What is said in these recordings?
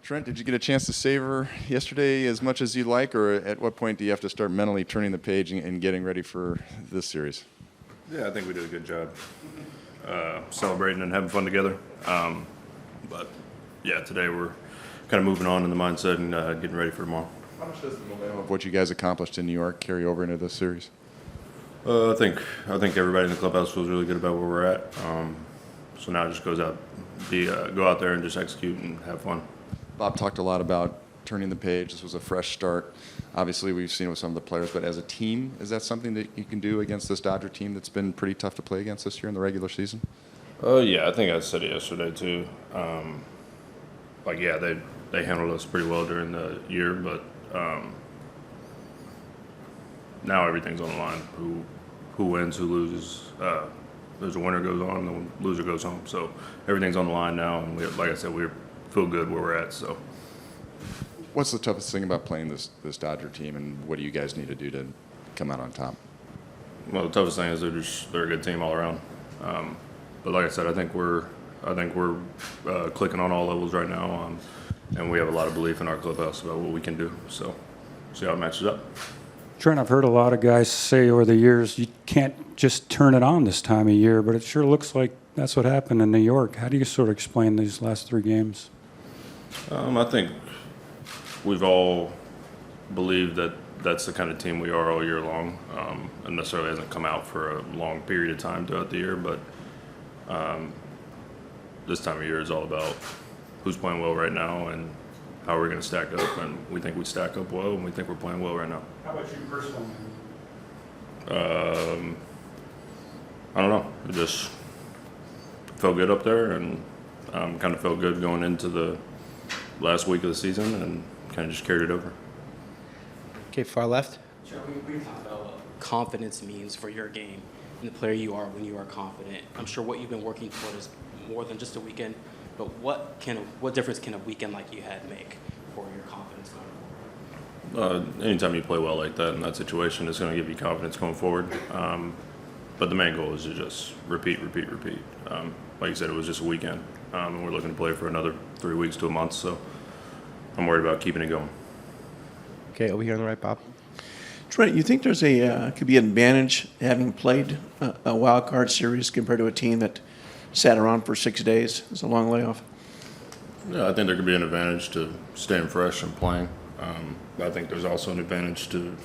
Trent, did you get a chance to savor yesterday as much as you like, or at what point do you have to start mentally turning the page and getting ready for this series? Yeah, I think we did a good job celebrating and having fun together. But yeah, today we're kind of moving on in the mindset and getting ready for tomorrow. How much does the momentum of what you guys accomplished in New York carry over into this series? I think everybody in the clubhouse feels really good about where we're at. So now it just goes out, go out there and just execute and have fun. Bob talked a lot about turning the page. This was a fresh start. Obviously, we've seen it with some of the players, but as a team, is that something that you can do against this Dodger team that's been pretty tough to play against this year in the regular season? Yeah, I think I said it yesterday too. They handled us pretty well during the year, but now everything's on the line. Who wins, who loses. There's a winner goes on, the loser goes home. So everything's on the line now, and like I said, we feel good where we're at. So, what's the toughest thing about playing this Dodger team, and what do you guys need to do to come out on top? Well, the toughest thing is they're a good team all around. But like I said, I think we're clicking on all levels right now, and we have a lot of belief in our clubhouse about what we can do. So, see how it matches up. Trent, I've heard a lot of guys say over the years you can't just turn it on this time of year, but it sure looks like that's what happened in New York. How do you sort of explain these last 3 games? I think we've all believed that that's the kind of team we are all year long. It necessarily hasn't come out for a long period of time throughout the year, but this time of year is all about who's playing well right now and how we're going to stack up. And we think we stack up well, and we think we're playing well right now. How about you personally? I don't know. It just felt good up there, and kind of felt good going into the last week of the season, and kind of just carried it over. Okay, far left. Sure, we talked about what confidence means for your game and the player you are when you are confident. I'm sure what you've been working toward is more than just a weekend, but what difference can a weekend like you had make for your confidence going forward? Anytime you play well like that in that situation, it's going to give you confidence going forward. But the main goal is to just repeat. Like you said, it was just a weekend, and we're looking to play for another 3 weeks to a month, so I'm worried about keeping it going. Okay, over here on the right, Bob. Trent, you think there's could be an advantage having played a wild card series compared to a team that sat around for 6 days? It's a long layoff. Yeah, I think there could be an advantage to staying fresh and playing. But I think there's also an advantage to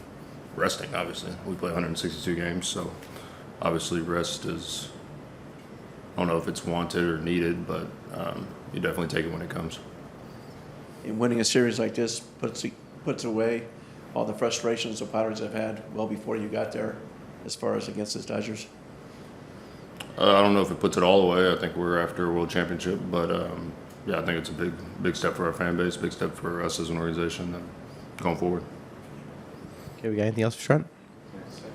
resting, obviously. We play 162 games, so obviously rest is, I don't know if it's wanted or needed, but you definitely take it when it comes. And winning a series like this puts away all the frustrations the Padres have had well before you got there as far as against the Dodgers. I don't know if it puts it all away. I think we're after a world championship, but yeah, I think it's a big step for our fan base, big step for us as an organization and going forward. Okay, we got anything else for Trent?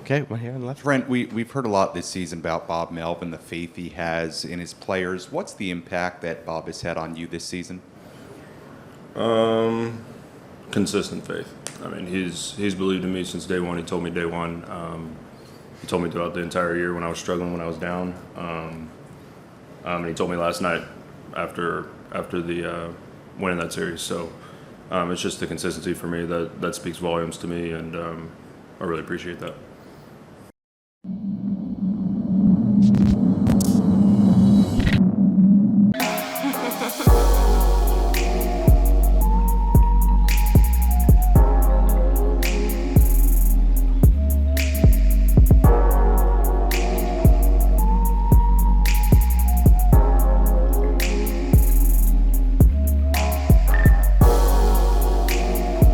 Okay, one here on the left. Trent, we've heard a lot this season about Bob Melvin, the faith he has in his players. What's the impact that Bob has had on you this season? Consistent faith. I mean, he's believed in me since day one. He told me day one. He told me throughout the entire year when I was struggling, when I was down. And he told me last night after the winning that series. So it's just the consistency for me that speaks volumes to me, and I really appreciate that.